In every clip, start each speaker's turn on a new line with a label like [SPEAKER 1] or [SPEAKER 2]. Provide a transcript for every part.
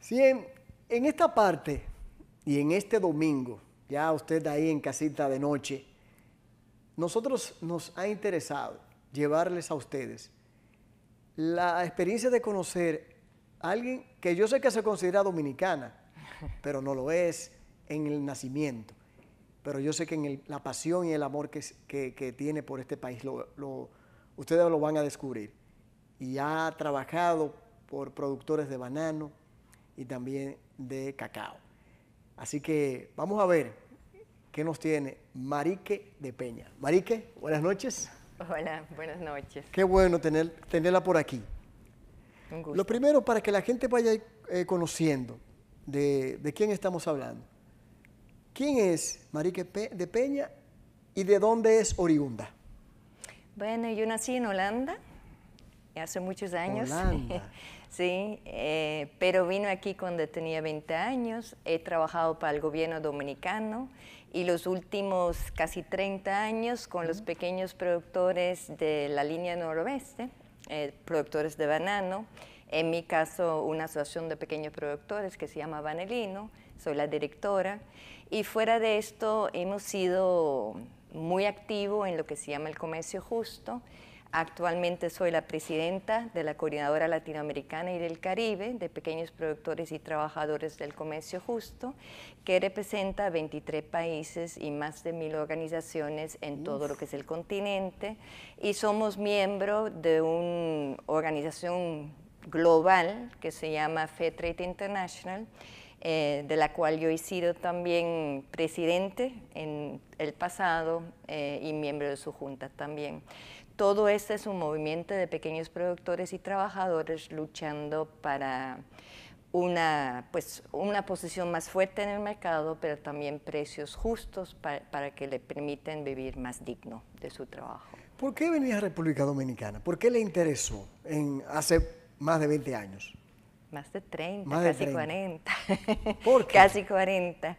[SPEAKER 1] Sí, en esta parte y en este domingo, ya usted ahí en casita de noche, nosotros nos ha interesado llevarles a ustedes la experiencia de conocer a alguien que yo sé que se considera dominicana, pero no lo es en el nacimiento. Pero yo sé que en la pasión y el amor que tiene por este país, ustedes lo van a descubrir. Y ha trabajado por productores de banano y también de cacao. Así que vamos a ver qué nos tiene Marique de Peña. Marique, buenas noches.
[SPEAKER 2] Hola, buenas noches.
[SPEAKER 1] Qué bueno tenerla por aquí.
[SPEAKER 2] Un gusto.
[SPEAKER 1] Lo primero, para que la gente vaya conociendo de quién estamos hablando. ¿Quién es Marique de Peña y de dónde es oriunda?
[SPEAKER 2] Bueno, yo nací en Holanda hace muchos años.
[SPEAKER 1] Holanda.
[SPEAKER 2] Sí, pero vine aquí cuando tenía 20 años. He trabajado para el gobierno dominicano y los últimos casi 30 años con los pequeños productores de la línea noroeste, productores de banano. En mi caso, una asociación de pequeños productores que se llama Banelino. Soy la directora. Y fuera de esto, hemos sido muy activos en lo que se llama el comercio justo. Actualmente soy la presidenta de la Coordinadora Latinoamericana y del Caribe de Pequeños Productores y Trabajadores del Comercio Justo, que representa 23 países y más de 1000 organizaciones en todo lo que es el continente. Y somos miembros de una organización global que se llama Fair Trade International, de la cual yo he sido también presidente en el pasado y miembro de su junta también. Todo este es un movimiento de pequeños productores y trabajadores luchando para una posición más fuerte en el mercado, pero también precios justos para que le permitan vivir más digno de su trabajo.
[SPEAKER 1] ¿Por qué venía a República Dominicana? ¿Por qué le interesó hace más de 20 años?
[SPEAKER 2] Más de 30,
[SPEAKER 1] más de
[SPEAKER 2] casi
[SPEAKER 1] 30.
[SPEAKER 2] 40.
[SPEAKER 1] ¿Por qué?
[SPEAKER 2] Casi 40.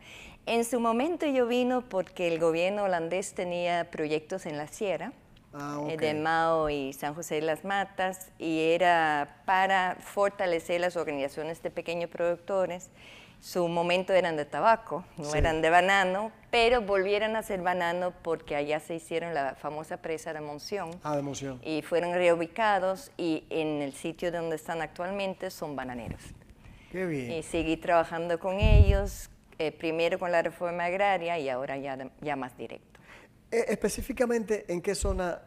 [SPEAKER 2] En su momento yo vino porque el gobierno holandés tenía proyectos en la sierra, de Mao y San José de las Matas, y era para fortalecer las organizaciones de pequeños productores. Su momento eran de tabaco, no eran de banano, pero volvieron a hacer banano porque allá se hicieron la famosa presa de Monción.
[SPEAKER 1] De Monción.
[SPEAKER 2] Y fueron reubicados y en el sitio donde están actualmente son bananeros.
[SPEAKER 1] Qué bien.
[SPEAKER 2] Y seguí trabajando con ellos, primero con la reforma agraria y ahora ya más directo.
[SPEAKER 1] Específicamente, ¿en qué zona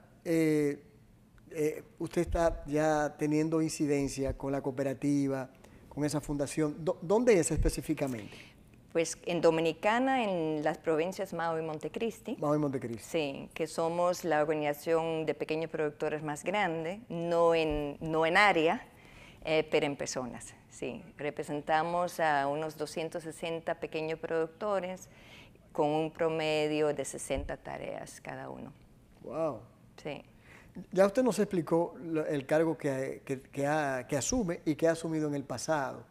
[SPEAKER 1] usted está ya teniendo incidencia con la cooperativa, con esa fundación? ¿Dónde es específicamente?
[SPEAKER 2] Pues en Dominicana, en las provincias Mao y Montecristi.
[SPEAKER 1] Mao y Montecristi.
[SPEAKER 2] Sí, que somos la organización de pequeños productores más grande, no en área, pero en personas. Sí, representamos a unos 260 pequeños productores con un promedio de 60 tareas cada uno.
[SPEAKER 1] Wow.
[SPEAKER 2] Sí.
[SPEAKER 1] Ya usted nos explicó el cargo que asume y que ha asumido en el pasado.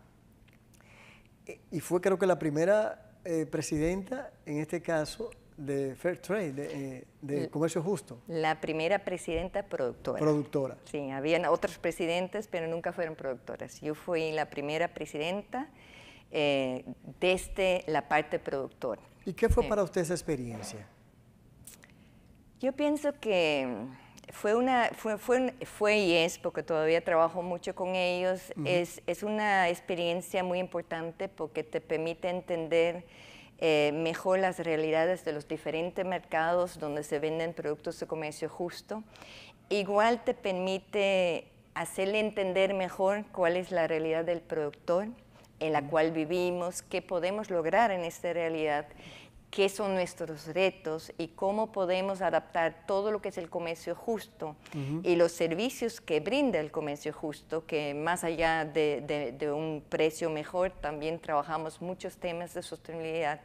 [SPEAKER 1] Y fue, creo que, la primera presidenta, en este caso, de Fair Trade, de Comercio Justo.
[SPEAKER 2] La primera presidenta productora.
[SPEAKER 1] Productora.
[SPEAKER 2] Sí, habían otros presidentes, pero nunca fueron productoras. Yo fui la primera presidenta desde la parte productora.
[SPEAKER 1] ¿Y qué fue para usted esa experiencia?
[SPEAKER 2] Yo pienso que fue y es, porque todavía trabajo mucho con ellos, es una experiencia muy importante porque te permite entender mejor las realidades de los diferentes mercados donde se venden productos de comercio justo. Igual te permite hacerle entender mejor cuál es la realidad del productor en la cual vivimos, qué podemos lograr en esta realidad, qué son nuestros retos y cómo podemos adaptar todo lo que es el comercio justo y los servicios que brinda el comercio justo, que más allá de un precio mejor, también trabajamos muchos temas de sostenibilidad.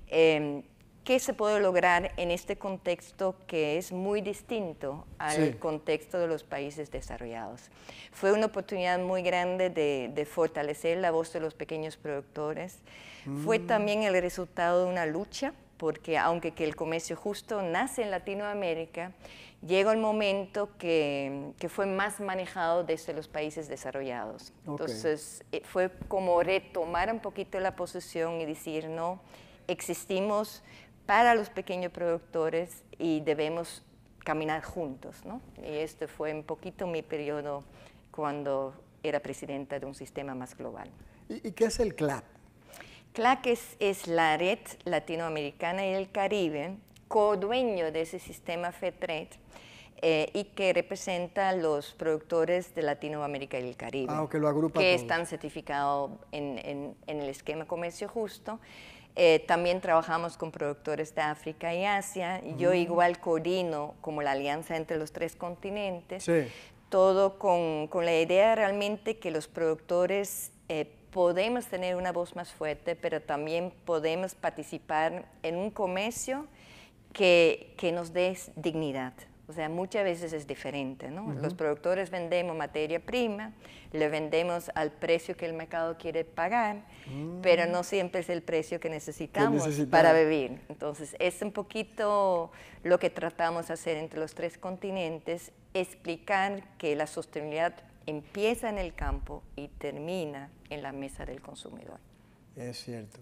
[SPEAKER 2] ¿Qué se puede lograr en este contexto que es muy distinto al contexto de los países desarrollados? Fue una oportunidad muy grande de fortalecer la voz de los pequeños productores. Fue también el resultado de una lucha porque aunque que el comercio justo nace en Latinoamérica, llegó el momento que fue más manejado desde los países desarrollados. Entonces, fue como retomar un poquito la posición y decir, no, existimos para los pequeños productores y debemos caminar juntos, ¿no? Y este fue un poquito mi periodo cuando era presidenta de un sistema más global.
[SPEAKER 1] ¿Y qué es el CLAC?
[SPEAKER 2] CLAC es la Red Latinoamericana y el Caribe, codueño de ese sistema FEDRED, y que representa a los productores de Latinoamérica y el Caribe,
[SPEAKER 1] que lo agrupa
[SPEAKER 2] que
[SPEAKER 1] todos.
[SPEAKER 2] están certificados en el esquema Comercio Justo. También trabajamos con productores de África y Asia. Yo igual coordino como la alianza entre los 3 continentes,
[SPEAKER 1] sí.
[SPEAKER 2] Todo con la idea realmente que los productores podemos tener una voz más fuerte, pero también podemos participar en un comercio que nos dé dignidad. O sea, muchas veces es diferente, ¿no? Los productores vendemos materia prima, le vendemos al precio que el mercado quiere pagar, pero no siempre es el precio que necesitamos para vivir. Entonces, es un poquito lo que tratamos de hacer entre los 3 continentes, explicar que la sostenibilidad empieza en el campo y termina en la mesa del consumidor.
[SPEAKER 1] Es cierto.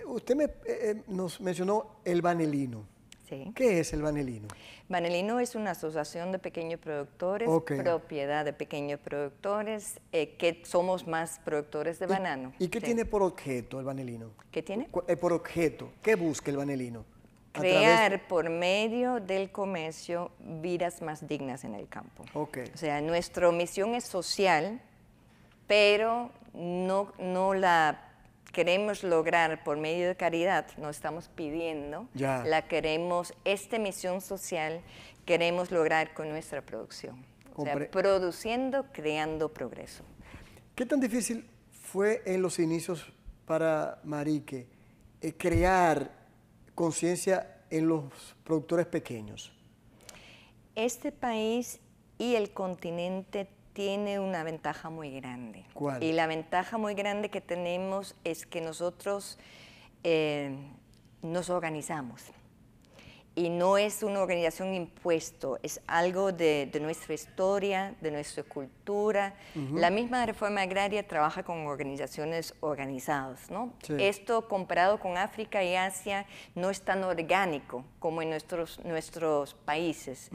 [SPEAKER 1] Usted nos mencionó el vanilino.
[SPEAKER 2] Sí.
[SPEAKER 1] ¿Qué es el vanilino?
[SPEAKER 2] Vanilino es una asociación de pequeños productores, propiedad de pequeños productores, que somos más productores de banano.
[SPEAKER 1] ¿Y qué tiene por objeto el vanilino?
[SPEAKER 2] ¿Qué tiene?
[SPEAKER 1] Por objeto, ¿qué busca el vanilino?
[SPEAKER 2] Crear por medio del comercio vidas más dignas en el campo. O sea, nuestra misión es social, pero no la queremos lograr por medio de caridad, no estamos pidiendo, esta misión social queremos lograr con nuestra producción. O sea, produciendo, creando progreso.
[SPEAKER 1] ¿Qué tan difícil fue en los inicios para Marique crear conciencia en los productores pequeños?
[SPEAKER 2] Este país y el continente tiene una ventaja muy grande.
[SPEAKER 1] ¿Cuál?
[SPEAKER 2] Y la ventaja muy grande que tenemos es que nosotros nos organizamos. Y no es una organización impuesto, es algo de nuestra historia, de nuestra cultura. La misma reforma agraria trabaja con organizaciones organizadas, ¿no? Sí. Esto comparado con África y Asia no es tan orgánico como en nuestros países.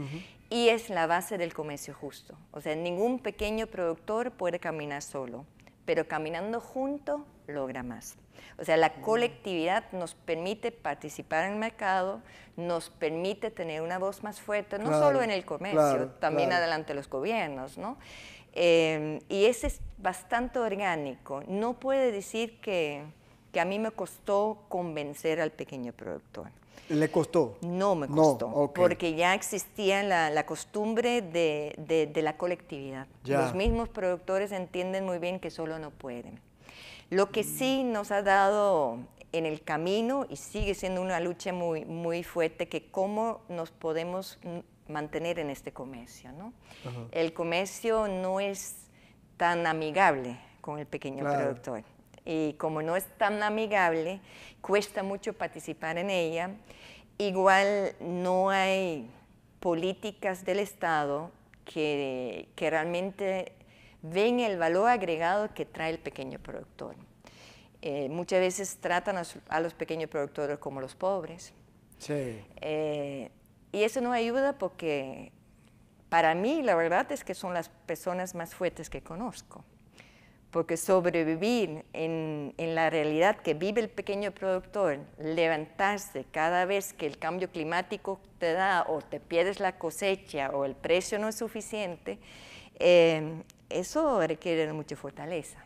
[SPEAKER 2] Y es la base del comercio justo. O sea, ningún pequeño productor puede caminar solo, pero caminando junto logra más. O sea, la colectividad nos permite participar en el mercado, nos permite tener una voz más fuerte, no solo en el comercio, también adelante los gobiernos, ¿no? Y ese es bastante orgánico. No puede decir que a mí me costó convencer al pequeño productor.
[SPEAKER 1] ¿Le costó?
[SPEAKER 2] No me costó, porque ya existía la costumbre de la colectividad. Los mismos productores entienden muy bien que solo no pueden. Lo que sí nos ha dado en el camino, y sigue siendo una lucha muy, muy fuerte, que cómo nos podemos mantener en este comercio, ¿no? El comercio no es tan amigable con el pequeño productor. Y como no es tan amigable, cuesta mucho participar en ella. Igual no hay políticas del Estado que realmente ven el valor agregado que trae el pequeño productor. Muchas veces tratan a los pequeños productores como los pobres. Sí. Y eso no ayuda porque para mí la verdad es que son las personas más fuertes que conozco. Porque sobrevivir en la realidad que vive el pequeño productor, levantarse cada vez que el cambio climático te da o te pierdes la cosecha o el precio no es suficiente, eso requiere de mucha fortaleza.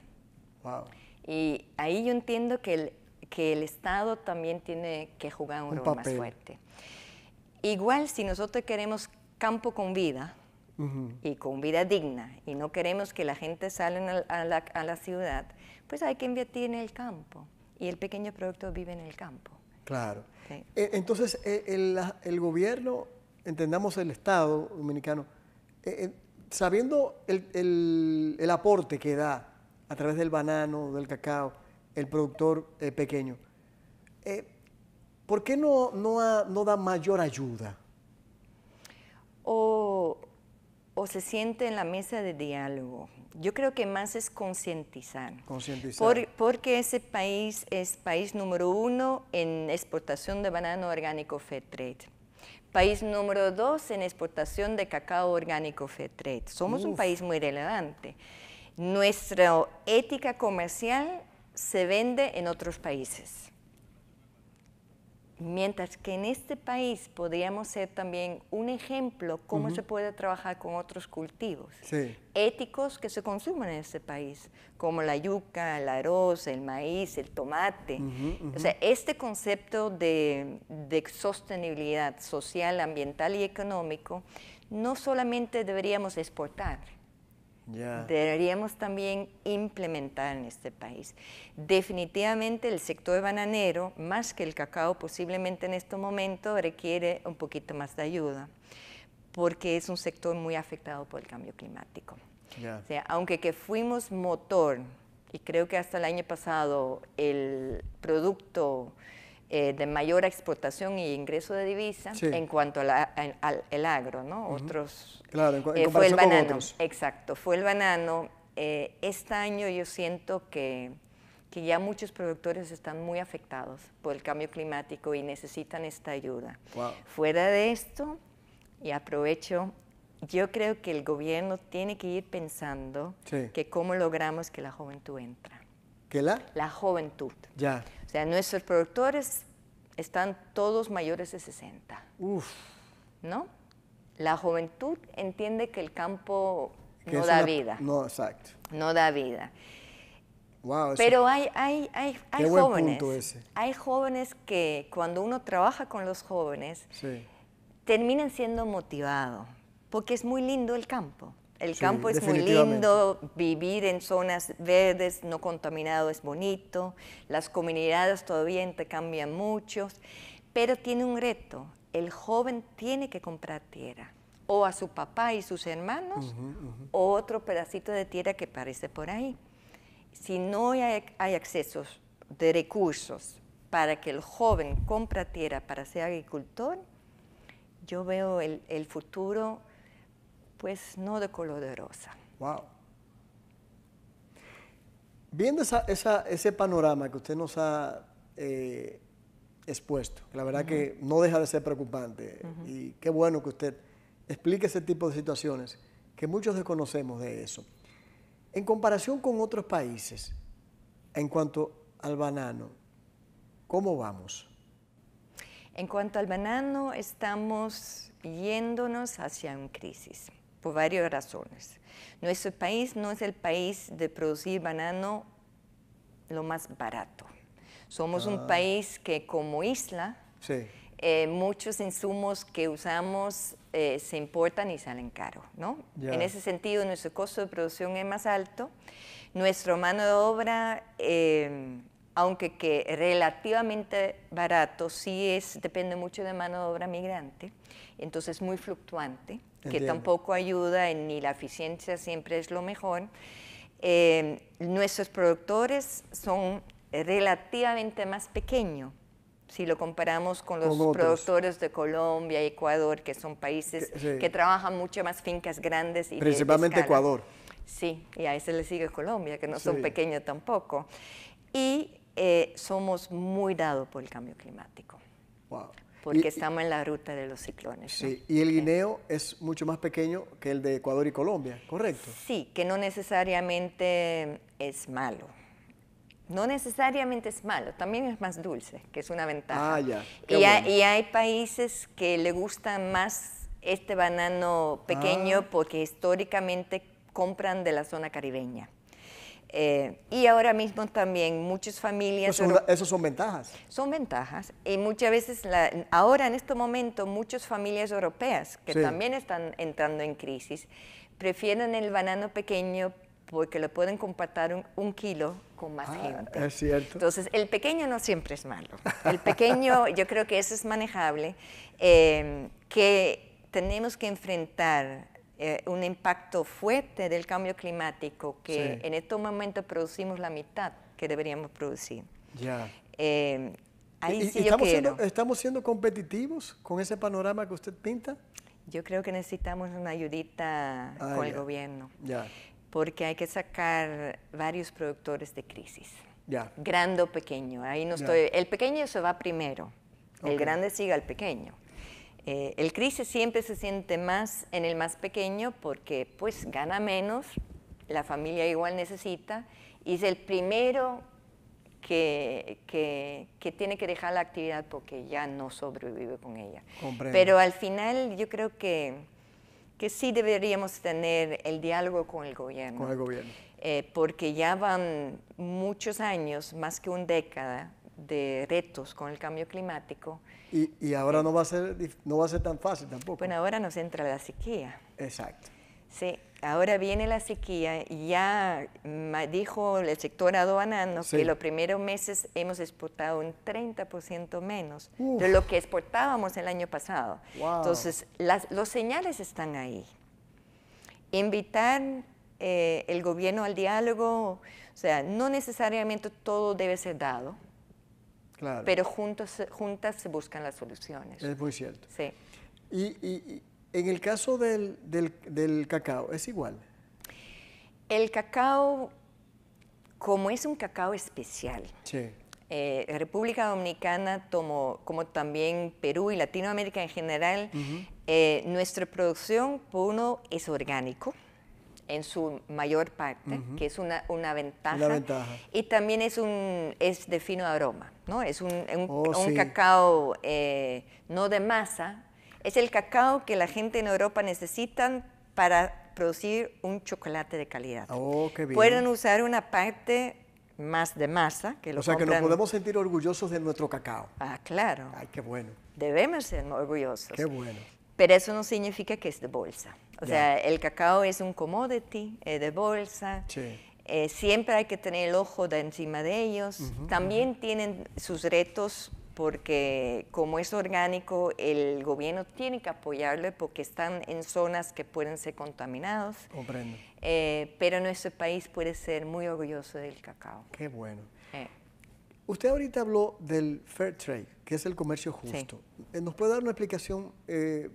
[SPEAKER 2] Wow. Y ahí yo entiendo que el Estado también tiene que jugar un rol más fuerte. Igual si nosotros queremos campo con vida, y con vida digna, y no queremos que la gente salga a la ciudad, pues hay que invertir en el campo, y el pequeño productor vive en el campo.
[SPEAKER 1] Claro. Sí. Entonces, el gobierno, entendamos el Estado dominicano, sabiendo el aporte que da a través del banano, del cacao, el productor pequeño, ¿Por qué no da mayor ayuda?
[SPEAKER 2] O se siente en la mesa de diálogo. Yo creo que más es concientizar. Porque ese país es país número 1 en exportación de banano orgánico Fair Trade. País número 2 en exportación de cacao orgánico Fair Trade. Somos un país muy relevante. Nuestra ética comercial se vende en otros países. Mientras que en este país podríamos ser también un ejemplo cómo se puede trabajar con otros cultivos éticos que se consumen en este país, como la yuca, el arroz, el maíz, el tomate. O sea, este concepto de sostenibilidad social, ambiental y económico, no solamente deberíamos exportar, deberíamos también implementar en este país. Definitivamente el sector bananero, más que el cacao, posiblemente en este momento requiere un poquito más de ayuda, porque es un sector muy afectado por el cambio climático. O sea, aunque que fuimos motor, y creo que hasta el año pasado el producto de mayor exportación y ingreso de divisa en cuanto al agro, ¿no? Otros,
[SPEAKER 1] claro, en comparación
[SPEAKER 2] fue el banano,
[SPEAKER 1] con otros.
[SPEAKER 2] Exacto, fue el banano. Este año yo siento que ya muchos productores están muy afectados por el cambio climático y necesitan esta ayuda. Fuera de esto, y aprovecho, yo creo que el gobierno tiene que ir pensando que cómo logramos que la juventud entre.
[SPEAKER 1] ¿Qué
[SPEAKER 2] la juventud.
[SPEAKER 1] Ya.
[SPEAKER 2] O sea, nuestros productores están todos mayores de 60. ¿No? La juventud entiende que el campo no da vida.
[SPEAKER 1] No, exacto.
[SPEAKER 2] No da vida.
[SPEAKER 1] Wow,
[SPEAKER 2] pero hay jóvenes.
[SPEAKER 1] Punto ese.
[SPEAKER 2] Hay jóvenes que cuando uno trabaja con los jóvenes, terminan siendo motivados, porque es muy lindo el campo. El campo es muy lindo, vivir en zonas verdes, no contaminado es bonito, las comunidades todavía intercambian mucho, pero tiene un reto. El joven tiene que comprar tierra, o a su papá y sus hermanos, o otro pedacito de tierra que aparece por ahí. Si no hay accesos de recursos para que el joven compre tierra para ser agricultor, yo veo el futuro pues no de color de rosa.
[SPEAKER 1] Wow. Viendo ese panorama que usted nos ha expuesto, la verdad que no deja de ser preocupante, y qué bueno que usted explique ese tipo de situaciones, que muchos desconocemos de eso. En comparación con otros países, en cuanto al banano, ¿cómo vamos?
[SPEAKER 2] En cuanto al banano, estamos yéndonos hacia una crisis. Por varias razones. Nuestro país no es el país de producir banano lo más barato. Somos un país que como isla, muchos insumos que usamos se importan y salen caros, ¿no? En ese sentido, nuestro costo de producción es más alto. Nuestra mano de obra, aunque que relativamente barato, depende mucho de mano de obra migrante, entonces muy fluctuante. Que tampoco ayuda, ni la eficiencia siempre es lo mejor. Nuestros productores son relativamente más pequeños, si lo comparamos con los productores de Colombia y Ecuador, que son países que trabajan mucho más fincas grandes. Y
[SPEAKER 1] principalmente Ecuador.
[SPEAKER 2] Sí, y a ese le sigue Colombia, que no son pequeños tampoco. Y somos muy dados por el cambio climático.
[SPEAKER 1] Wow.
[SPEAKER 2] Porque estamos en la ruta de los ciclones.
[SPEAKER 1] Sí, ¿no? Y el guineo es mucho más pequeño que el de Ecuador y Colombia, ¿correcto?
[SPEAKER 2] Sí, que no necesariamente es malo. No necesariamente es malo, también es más dulce, que es una ventaja. Y hay países que le gustan más este banano pequeño porque históricamente compran de la zona caribeña. Y ahora mismo también muchas familias...
[SPEAKER 1] ¿Esos son ventajas?
[SPEAKER 2] Son ventajas. Y muchas veces, ahora en este momento, muchas familias europeas que también están entrando en crisis, prefieren el banano pequeño porque lo pueden compartir un kilo con más gente.
[SPEAKER 1] Es cierto.
[SPEAKER 2] Entonces, el pequeño no siempre es malo. El pequeño, yo creo que eso es manejable, que tenemos que enfrentar un impacto fuerte del cambio climático, que en estos momentos producimos la mitad que deberíamos producir. ahí sí yo quiero.
[SPEAKER 1] ¿Estamos siendo competitivos con ese panorama que usted pinta?
[SPEAKER 2] Yo creo que necesitamos una ayudita con el gobierno.
[SPEAKER 1] Ya.
[SPEAKER 2] Porque hay que sacar varios productores de crisis.
[SPEAKER 1] Ya.
[SPEAKER 2] Grande o pequeño. Ahí no estoy. El pequeño se va primero. El grande sigue al pequeño. El crisis siempre se siente más en el más pequeño porque pues gana menos, la familia igual necesita y es el primero que tiene que dejar la actividad porque ya no sobrevive con ella.
[SPEAKER 1] Comprendo.
[SPEAKER 2] Pero al final yo creo que sí deberíamos tener el diálogo con el gobierno.
[SPEAKER 1] Con el gobierno.
[SPEAKER 2] Porque ya van muchos años, más que una década, de retos con el cambio climático.
[SPEAKER 1] Y ahora no va a ser tan fácil tampoco.
[SPEAKER 2] Bueno, ahora nos entra la sequía.
[SPEAKER 1] Exacto.
[SPEAKER 2] Sí, ahora viene la sequía y ya dijo el sector aduanano que los primeros meses hemos exportado un 30% menos de lo que exportábamos el año pasado.
[SPEAKER 1] Wow.
[SPEAKER 2] Entonces, los señales están ahí. Invitar el gobierno al diálogo, o sea, no necesariamente todo debe ser dado.
[SPEAKER 1] Claro.
[SPEAKER 2] Pero juntas se buscan las soluciones.
[SPEAKER 1] Es muy cierto.
[SPEAKER 2] Sí.
[SPEAKER 1] Y en el caso del cacao, ¿es igual?
[SPEAKER 2] El cacao, como es un cacao especial,
[SPEAKER 1] sí.
[SPEAKER 2] República Dominicana, como también Perú y Latinoamérica en general, nuestra producción, por uno, es orgánico en su mayor parte, que es una ventaja.
[SPEAKER 1] Una ventaja.
[SPEAKER 2] Y también es de fino aroma, ¿no? Es un cacao no de masa, es el cacao que la gente en Europa necesita para producir un chocolate de calidad.
[SPEAKER 1] Oh, qué bien.
[SPEAKER 2] Pueden usar una parte más de masa, que lo compran.
[SPEAKER 1] Que nos podemos sentir orgullosos de nuestro cacao.
[SPEAKER 2] Ah, claro.
[SPEAKER 1] Ay, qué bueno.
[SPEAKER 2] Debemos ser orgullosos.
[SPEAKER 1] Qué bueno.
[SPEAKER 2] Pero eso no significa que es de bolsa. O sea, el cacao es un commodity de bolsa.
[SPEAKER 1] Sí.
[SPEAKER 2] Siempre hay que tener el ojo de encima de ellos. También tienen sus retos porque como es orgánico, el gobierno tiene que apoyarlo porque están en zonas que pueden ser contaminados.
[SPEAKER 1] Comprendo.
[SPEAKER 2] Pero nuestro país puede ser muy orgulloso del cacao.
[SPEAKER 1] Qué bueno. Usted ahorita habló del fair trade, que es el comercio justo. Sí. ¿Nos puede dar una explicación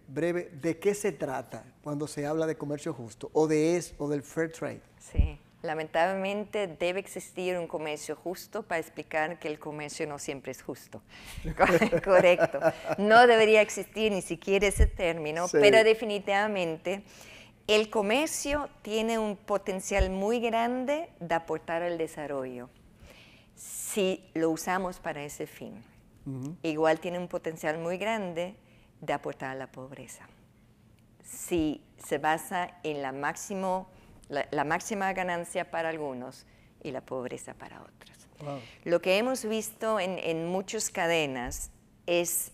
[SPEAKER 1] breve de qué se trata cuando se habla de comercio justo o del fair trade?
[SPEAKER 2] Sí, lamentablemente debe existir un comercio justo para explicar que el comercio no siempre es justo. Correcto. No debería existir ni siquiera ese término, pero definitivamente el comercio tiene un potencial muy grande de aportar al desarrollo si lo usamos para ese fin. Igual tiene un potencial muy grande de aportar a la pobreza. Si se basa en la máxima ganancia para algunos y la pobreza para otros. Wow. Lo que hemos visto en muchas cadenas es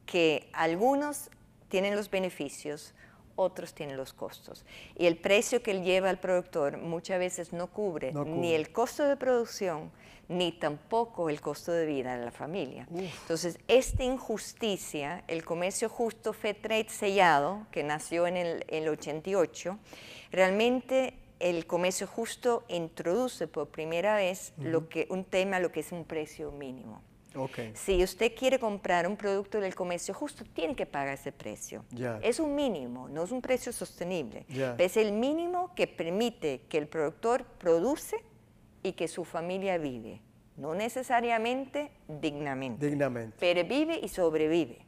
[SPEAKER 2] que algunos tienen los beneficios, otros tienen los costos. Y el precio que él lleva al productor muchas veces no cubre ni el costo de producción, ni tampoco el costo de vida de la familia. Entonces, esta injusticia, el comercio justo Fair Trade sellado, que nació en el 88, realmente el comercio justo introduce por primera vez un tema, lo que es un precio mínimo.
[SPEAKER 1] Okay.
[SPEAKER 2] Si usted quiere comprar un producto del comercio justo, tiene que pagar ese precio. Es un mínimo, no es un precio sostenible. Es el mínimo que permite que el productor produce y que su familia vive. No necesariamente dignamente, pero vive y sobrevive.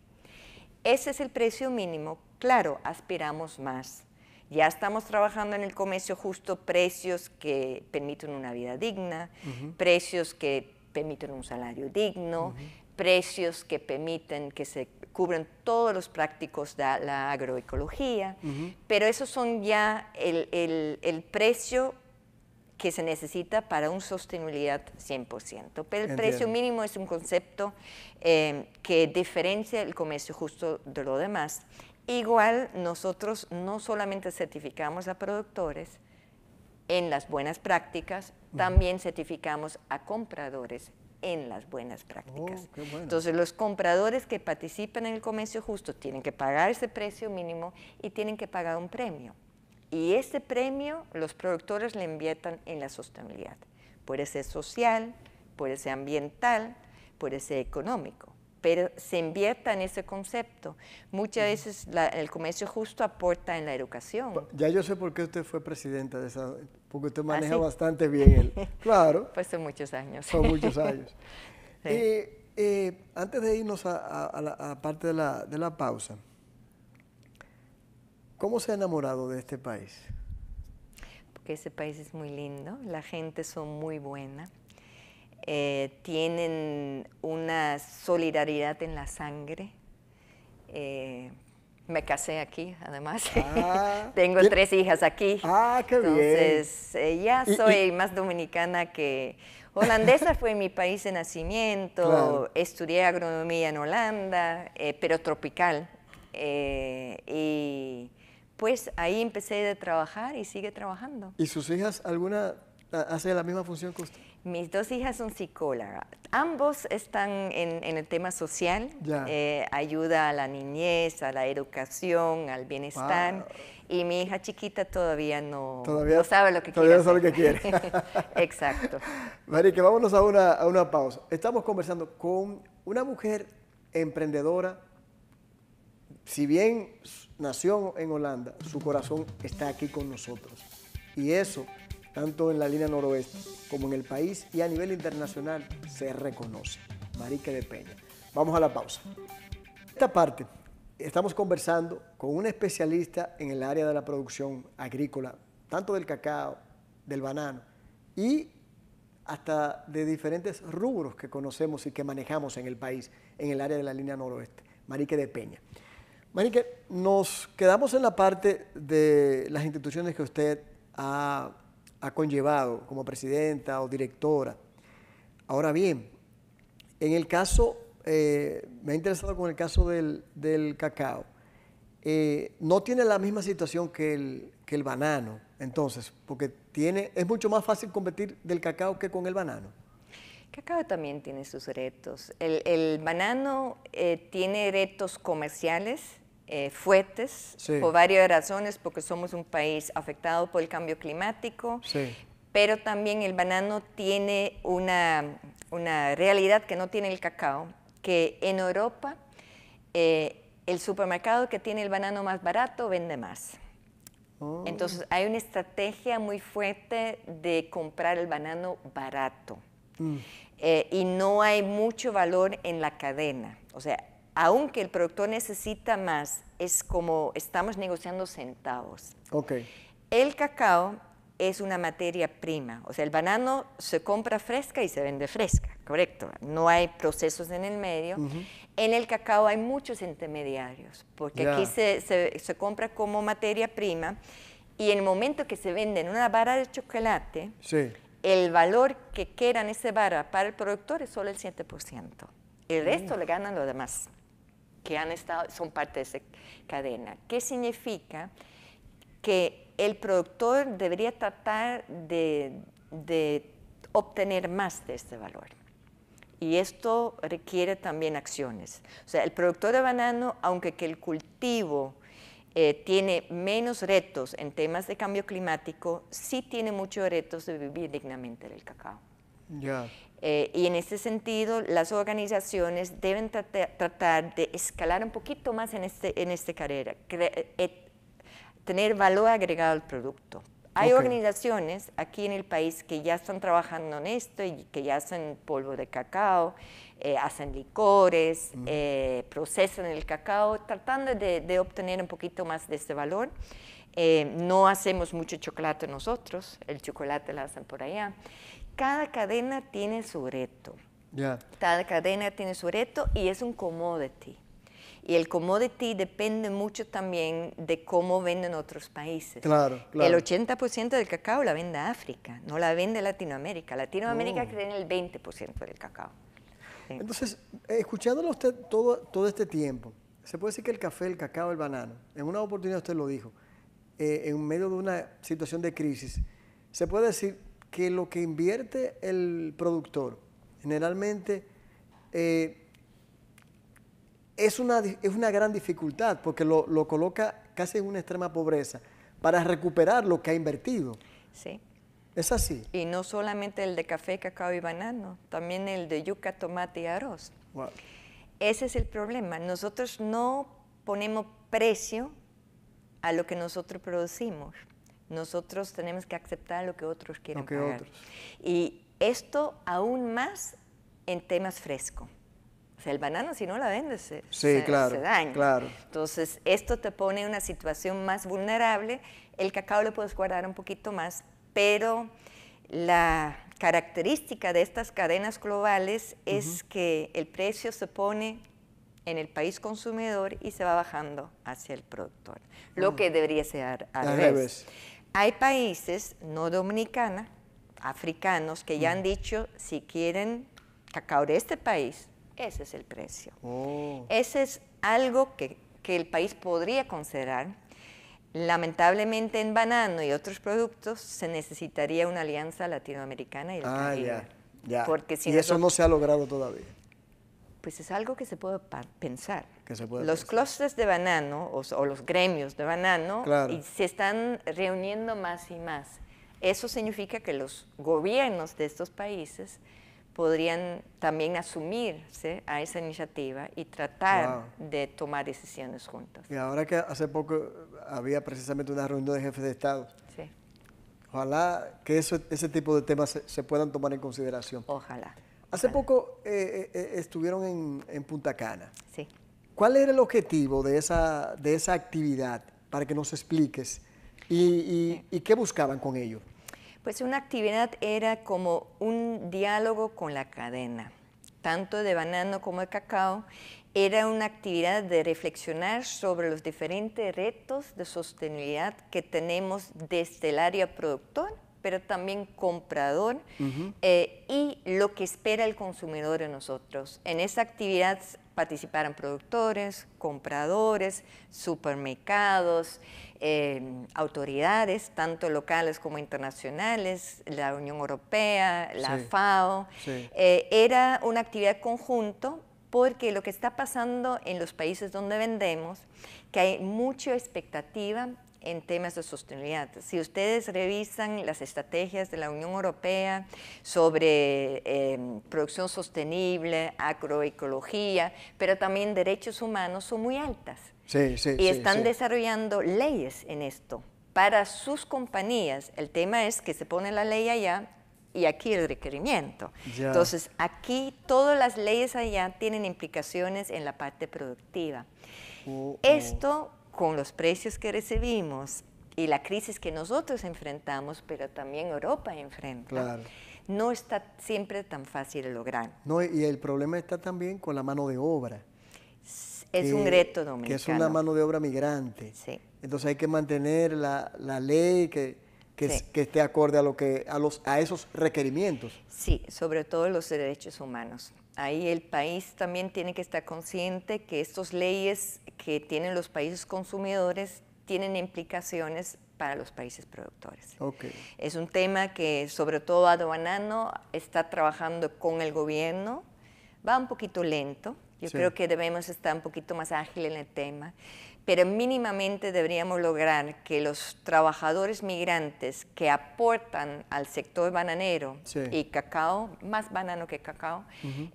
[SPEAKER 2] Ese es el precio mínimo. Claro, aspiramos más. Ya estamos trabajando en el comercio justo, precios que permiten una vida digna, precios que permiten un salario digno, precios que permiten que se cubran todos los prácticos de la agroecología, pero esos son ya el precio que se necesita para una sostenibilidad 100%. Pero el precio mínimo es un concepto que diferencia el comercio justo de lo demás. Igual nosotros no solamente certificamos a productores en las buenas prácticas, también certificamos a compradores en las buenas prácticas.
[SPEAKER 1] Qué bueno.
[SPEAKER 2] Entonces los compradores que participan en el comercio justo tienen que pagar ese precio mínimo y tienen que pagar un premio. Y ese premio los productores le inviertan en la sostenibilidad. Puede ser social, puede ser ambiental, puede ser económico. pero se invierta en ese concepto. Muchas veces el comercio justo aporta en la educación.
[SPEAKER 1] Ya yo sé por qué usted fue presidenta de esa, porque usted maneja
[SPEAKER 2] ¿Ah, sí?
[SPEAKER 1] bastante bien claro.
[SPEAKER 2] Pues son muchos años.
[SPEAKER 1] Son muchos años.
[SPEAKER 2] Sí.
[SPEAKER 1] Antes de irnos a la parte de la pausa, ¿cómo se ha enamorado de este país?
[SPEAKER 2] Porque ese país es muy lindo, la gente son muy buena, tienen una solidaridad en la sangre. Me casé aquí, además. Tengo 3 hijas aquí.
[SPEAKER 1] ¡Qué bien!
[SPEAKER 2] Entonces, ya soy más dominicana que holandesa. Fue mi país de nacimiento.
[SPEAKER 1] Claro.
[SPEAKER 2] Estudié agronomía en Holanda, pero tropical. Y pues ahí empecé a trabajar y sigue trabajando.
[SPEAKER 1] ¿Y sus hijas, alguna hace la misma función que usted?
[SPEAKER 2] Mis 2 hijas son psicólogas. Ambos están en el tema social, ayuda a la niñez, a la educación, al bienestar. Wow. Y mi hija chiquita todavía no sabe lo que quiere.
[SPEAKER 1] Todavía no sabe lo que quiere.
[SPEAKER 2] Exacto.
[SPEAKER 1] Marique, vámonos a una pausa. Estamos conversando con una mujer emprendedora. Si bien nació en Holanda, su corazón está aquí con nosotros. Y eso, tanto en la línea noroeste como en el país y a nivel internacional, se reconoce. Marique de Peña. Vamos a la pausa. Esta parte, estamos conversando con una especialista en el área de la producción agrícola, tanto del cacao, del banano y hasta de diferentes rubros que conocemos y que manejamos en el país, en el área de la línea noroeste. Marique de Peña. Marique, nos quedamos en la parte de las instituciones que usted ha conllevado como presidenta o directora. Ahora bien, en el caso, me ha interesado con el caso del cacao, no tiene la misma situación que el banano, entonces, porque es mucho más fácil competir del cacao que con el banano.
[SPEAKER 2] El cacao también tiene sus retos. El banano tiene retos comerciales fuertes, sí, por varias razones, porque somos un país afectado por el cambio climático, sí, pero también el banano tiene una realidad que no tiene el cacao, que en Europa el supermercado que tiene el banano más barato vende más. Oh. Entonces hay una estrategia muy fuerte de comprar el banano barato. Y no hay mucho valor en la cadena. O sea, aunque el productor necesita más, es como estamos negociando centavos.
[SPEAKER 1] Okay.
[SPEAKER 2] El cacao es una materia prima, o sea, el banano se compra fresca y se vende fresca, correcto. No hay procesos en el medio. En el cacao hay muchos intermediarios, porque aquí se compra como materia prima y en el momento que se vende en una barra de chocolate, sí, el valor que queda en esa barra para el productor es solo el 7%. El resto le ganan los demás, que son parte de esa cadena. ¿Qué significa? Que el productor debería tratar de obtener más de este valor. Y esto requiere también acciones. O sea, el productor de banano, aunque que el cultivo tiene menos retos en temas de cambio climático, sí tiene muchos retos de vivir dignamente del cacao. Y en ese sentido, las organizaciones deben tratar de escalar un poquito más en esta carrera, tener valor agregado al producto. Hay organizaciones aquí en el país que ya están trabajando en esto y que ya hacen polvo de cacao, hacen licores, procesan el cacao, tratando de obtener un poquito más de este valor. No hacemos mucho chocolate nosotros, el chocolate lo hacen por allá. Cada cadena tiene su reto. Cada cadena tiene su reto y es un commodity. Y el commodity depende mucho también de cómo venden otros países.
[SPEAKER 1] Claro.
[SPEAKER 2] El 80% del cacao la vende África, no la vende Latinoamérica. Latinoamérica tiene el 20% del cacao. Sí.
[SPEAKER 1] Entonces, escuchándolo usted todo este tiempo, se puede decir que el café, el cacao, el banano, en una oportunidad usted lo dijo, en medio de una situación de crisis, se puede decir que lo que invierte el productor generalmente es una gran dificultad porque lo coloca casi en una extrema pobreza para recuperar lo que ha invertido.
[SPEAKER 2] Sí.
[SPEAKER 1] ¿Es así?
[SPEAKER 2] Y no solamente el de café, cacao y banano, también el de yuca, tomate y arroz.
[SPEAKER 1] Wow.
[SPEAKER 2] ese es el problema. Nosotros no ponemos precio a lo que nosotros producimos. Nosotros tenemos que aceptar lo que otros quieren pagar. Y esto aún más en temas frescos. O sea, el banano, si no la vendes, se daña.
[SPEAKER 1] Claro.
[SPEAKER 2] Entonces, esto te pone en una situación más vulnerable. El cacao lo puedes guardar un poquito más, pero la característica de estas cadenas globales es que el precio se pone en el país consumidor y se va bajando hacia el productor, lo que debería ser al revés. Hay países, no dominicanos, africanos, que ya han dicho, si quieren cacao de este país, ese es el precio. Ese es algo que el país podría considerar. Lamentablemente en banano y otros productos se necesitaría una alianza latinoamericana y del Caribe.
[SPEAKER 1] Ya.
[SPEAKER 2] Porque si
[SPEAKER 1] eso no se ha logrado todavía.
[SPEAKER 2] Pues es algo que se puede pensar.
[SPEAKER 1] Los
[SPEAKER 2] clústeres de banano o los gremios de banano
[SPEAKER 1] claro,
[SPEAKER 2] se están reuniendo más y más. Eso significa que los gobiernos de estos países podrían también asumirse a esa iniciativa y tratar de tomar decisiones juntas.
[SPEAKER 1] Y ahora que hace poco había precisamente una reunión de jefes de Estado,
[SPEAKER 2] sí,
[SPEAKER 1] ojalá que ese tipo de temas se puedan tomar en consideración.
[SPEAKER 2] Ojalá.
[SPEAKER 1] Hace poco estuvieron en Punta Cana.
[SPEAKER 2] Sí.
[SPEAKER 1] ¿Cuál era el objetivo de esa actividad? Para que nos expliques. ¿Y qué buscaban con ello?
[SPEAKER 2] Pues una actividad era como un diálogo con la cadena, tanto de banano como de cacao. Era una actividad de reflexionar sobre los diferentes retos de sostenibilidad que tenemos desde el área productor, pero también comprador, y lo que espera el consumidor de nosotros. En esa actividad participaron productores, compradores, supermercados, autoridades, tanto locales como internacionales, la Unión Europea, la FAO. Sí. Era una actividad conjunta porque lo que está pasando en los países donde vendemos, que hay mucha expectativa en temas de sostenibilidad. Si ustedes revisan las estrategias de la Unión Europea sobre producción sostenible, agroecología, pero también derechos humanos, son muy altas. Y están desarrollando leyes en esto para sus compañías. El tema es que se pone la ley allá y aquí el requerimiento. Entonces, aquí todas las leyes allá tienen implicaciones en la parte productiva. Esto, con los precios que recibimos y la crisis que nosotros enfrentamos, pero también Europa enfrenta, no está siempre tan fácil de lograr.
[SPEAKER 1] No, y el problema está también con la mano de obra.
[SPEAKER 2] Es un reto dominicano.
[SPEAKER 1] Que es una mano de obra migrante.
[SPEAKER 2] Sí.
[SPEAKER 1] Entonces hay que mantener la ley que esté acorde a esos requerimientos.
[SPEAKER 2] Sí, sobre todo los derechos humanos. Ahí el país también tiene que estar consciente que estas leyes que tienen los países consumidores tienen implicaciones para los países productores. Es un tema que sobre todo Aduanano está trabajando con el gobierno, va un poquito lento, yo creo que debemos estar un poquito más ágiles en el tema, pero mínimamente deberíamos lograr que los trabajadores migrantes que aportan al sector bananero y cacao, más banano que cacao,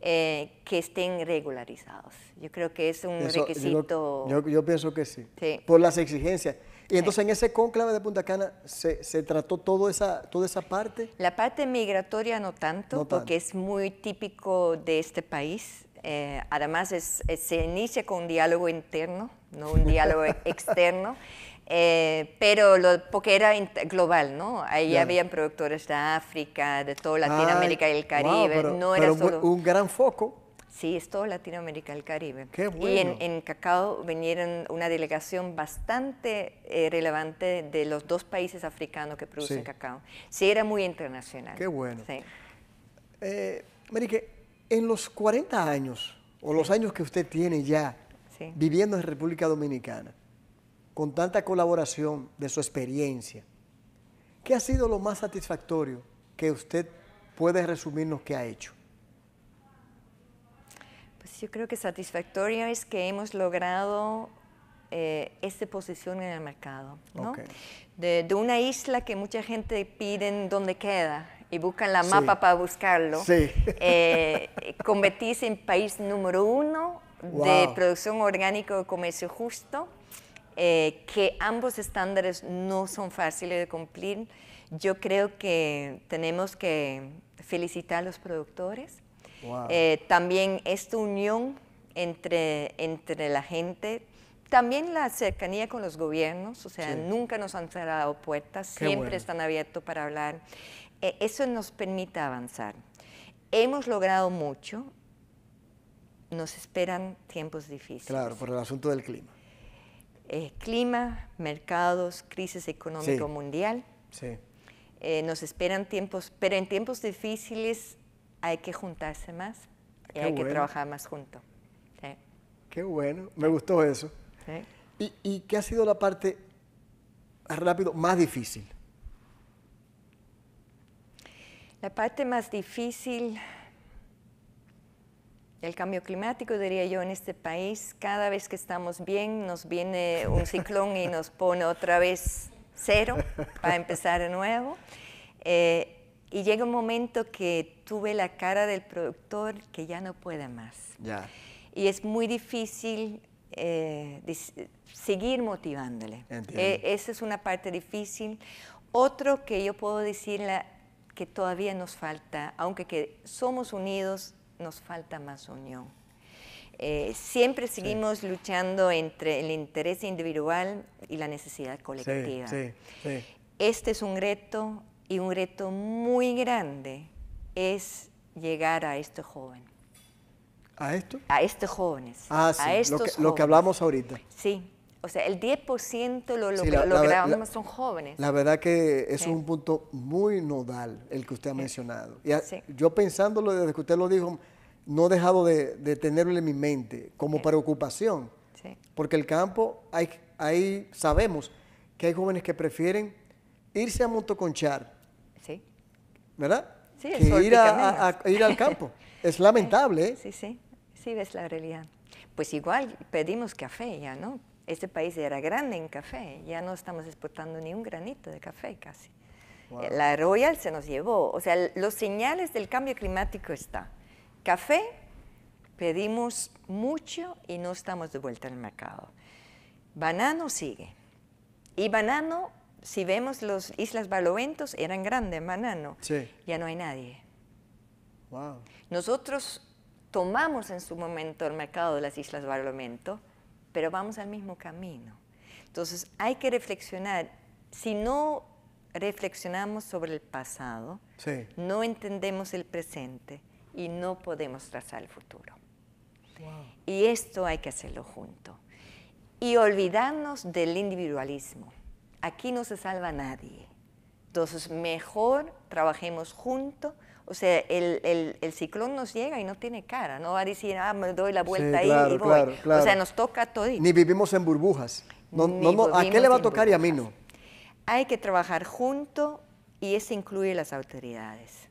[SPEAKER 2] que estén regularizados. Yo creo que es un requisito.
[SPEAKER 1] Yo pienso que sí, por las exigencias. Y entonces en ese cónclave de Punta Cana se trató toda esa parte.
[SPEAKER 2] La parte migratoria no tanto, porque es muy típico de este país. Además se inicia con un diálogo interno, no un diálogo externo, pero porque era global, ¿no? Ahí habían productores de África, de toda Latinoamérica y el Caribe. No era solo
[SPEAKER 1] un gran foco.
[SPEAKER 2] Sí, es todo Latinoamérica y el Caribe.
[SPEAKER 1] Qué bueno.
[SPEAKER 2] Y en cacao vinieron una delegación bastante relevante de los dos países africanos que producen cacao. Sí, era muy internacional.
[SPEAKER 1] Qué bueno.
[SPEAKER 2] Sí.
[SPEAKER 1] Marique, en los 40 años, o los años que usted tiene ya viviendo en República Dominicana, con tanta colaboración de su experiencia, ¿qué ha sido lo más satisfactorio que usted puede resumirnos que ha hecho?
[SPEAKER 2] Pues yo creo que satisfactorio es que hemos logrado esta posición en el mercado, ¿no? De una isla que mucha gente pide dónde queda, y buscan la mapa para buscarlo, convertirse en país número 1 de
[SPEAKER 1] Wow.
[SPEAKER 2] producción orgánica de comercio justo, que ambos estándares no son fáciles de cumplir. Yo creo que tenemos que felicitar a los productores.
[SPEAKER 1] Wow.
[SPEAKER 2] También esta unión entre la gente, también la cercanía con los gobiernos, o sea,
[SPEAKER 1] Sí.
[SPEAKER 2] nunca nos han cerrado puertas,
[SPEAKER 1] Qué
[SPEAKER 2] siempre
[SPEAKER 1] bueno.
[SPEAKER 2] están abiertos para hablar. Eso nos permite avanzar. Hemos logrado mucho, nos esperan tiempos difíciles.
[SPEAKER 1] Claro, por el asunto del clima.
[SPEAKER 2] Clima, mercados, crisis económica
[SPEAKER 1] Sí.
[SPEAKER 2] mundial.
[SPEAKER 1] Sí.
[SPEAKER 2] Nos esperan tiempos, pero en tiempos difíciles hay que juntarse más y
[SPEAKER 1] Qué
[SPEAKER 2] hay que
[SPEAKER 1] bueno.
[SPEAKER 2] trabajar más juntos. Sí,
[SPEAKER 1] Qué bueno, me gustó eso.
[SPEAKER 2] sí.
[SPEAKER 1] ¿Y qué ha sido la parte, rápido, más difícil?
[SPEAKER 2] La parte más difícil del cambio climático, diría yo, en este país, cada vez que estamos bien, nos viene un ciclón y nos pone otra vez cero para empezar de nuevo. Y llega un momento que tuve la cara del productor que ya no puede más.
[SPEAKER 1] Ya.
[SPEAKER 2] Y es muy difícil seguir motivándole.
[SPEAKER 1] Entiendo.
[SPEAKER 2] Esa es una parte difícil. Otro que yo puedo decirle que todavía nos falta, aunque que somos unidos, nos falta más unión. Siempre seguimos luchando entre el interés individual y la necesidad colectiva.
[SPEAKER 1] Sí, sí, sí.
[SPEAKER 2] Este es un reto, y un reto muy grande es llegar a este joven.
[SPEAKER 1] ¿A esto?
[SPEAKER 2] A estos jóvenes.
[SPEAKER 1] Ah, sí,
[SPEAKER 2] a estos
[SPEAKER 1] lo que
[SPEAKER 2] jóvenes.
[SPEAKER 1] hablamos ahorita.
[SPEAKER 2] Sí, o sea, el 10% lo
[SPEAKER 1] Sí, la
[SPEAKER 2] logramos son jóvenes.
[SPEAKER 1] La verdad que es
[SPEAKER 2] Sí.
[SPEAKER 1] un punto muy nodal el que usted ha mencionado. Y
[SPEAKER 2] Sí.
[SPEAKER 1] yo pensándolo desde que usted lo dijo, no he dejado de tenerlo en mi mente como
[SPEAKER 2] Sí.
[SPEAKER 1] preocupación.
[SPEAKER 2] Sí.
[SPEAKER 1] Porque el campo, sabemos que hay jóvenes que prefieren irse a motoconchar,
[SPEAKER 2] Sí,
[SPEAKER 1] ¿verdad?
[SPEAKER 2] Sí, el
[SPEAKER 1] que
[SPEAKER 2] sol
[SPEAKER 1] ir,
[SPEAKER 2] pica menos.
[SPEAKER 1] a ir al campo. Es lamentable, ¿eh?
[SPEAKER 2] sí, sí, sí, ves la realidad. Pues igual pedimos café ya, ¿no? Este país era grande en café, ya no estamos exportando ni un granito de café casi.
[SPEAKER 1] Wow.
[SPEAKER 2] La Royal se nos llevó, o sea, los señales del cambio climático están. Café, pedimos mucho y no estamos de vuelta en el mercado. Banano sigue. Y banano, si vemos las Islas Barloventos, eran grandes banano.
[SPEAKER 1] Sí.
[SPEAKER 2] Ya no hay nadie.
[SPEAKER 1] Wow.
[SPEAKER 2] Nosotros tomamos en su momento el mercado de las Islas Barlovento, pero vamos al mismo camino. Entonces hay que reflexionar. Si no reflexionamos sobre el pasado,
[SPEAKER 1] Sí.
[SPEAKER 2] no entendemos el presente y no podemos trazar el futuro.
[SPEAKER 1] Wow.
[SPEAKER 2] Y esto hay que hacerlo junto. Y olvidarnos del individualismo. Aquí no se salva nadie. Entonces, mejor trabajemos juntos. O sea, el ciclón nos llega y no tiene cara. No va a decir, me doy la vuelta
[SPEAKER 1] Sí,
[SPEAKER 2] ahí
[SPEAKER 1] claro,
[SPEAKER 2] y voy.
[SPEAKER 1] claro, claro.
[SPEAKER 2] O sea, nos toca todito.
[SPEAKER 1] Ni vivimos en burbujas. No,
[SPEAKER 2] Ni
[SPEAKER 1] no, ¿a qué
[SPEAKER 2] vivimos
[SPEAKER 1] le va a
[SPEAKER 2] en
[SPEAKER 1] tocar y a mí no?
[SPEAKER 2] burbujas. Hay que trabajar juntos y eso incluye las autoridades.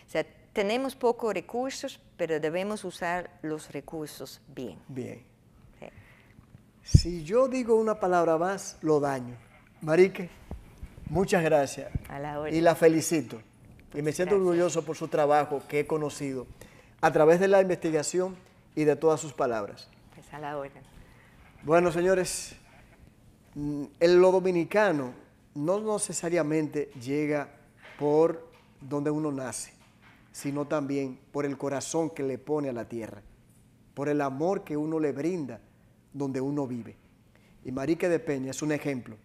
[SPEAKER 2] O sea, tenemos pocos recursos, pero debemos usar los recursos bien.
[SPEAKER 1] Bien.
[SPEAKER 2] Sí.
[SPEAKER 1] Si yo digo una palabra más, lo daño. Marique, muchas gracias.
[SPEAKER 2] A la orden.
[SPEAKER 1] Y la felicito. Y me siento
[SPEAKER 2] Gracias.
[SPEAKER 1] orgulloso por su trabajo que he conocido a través de la investigación y de todas sus palabras.
[SPEAKER 2] Pues a la orden.
[SPEAKER 1] Bueno, señores, lo dominicano no necesariamente llega por donde uno nace, sino también por el corazón que le pone a la tierra, por el amor que uno le brinda donde uno vive. Y Marique de Peña es un ejemplo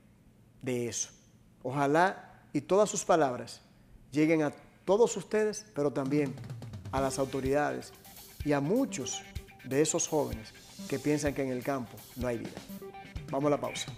[SPEAKER 1] de eso. Ojalá y todas sus palabras lleguen a todos ustedes, pero también a las autoridades y a muchos de esos jóvenes que piensan que en el campo no hay vida. Vamos a la pausa.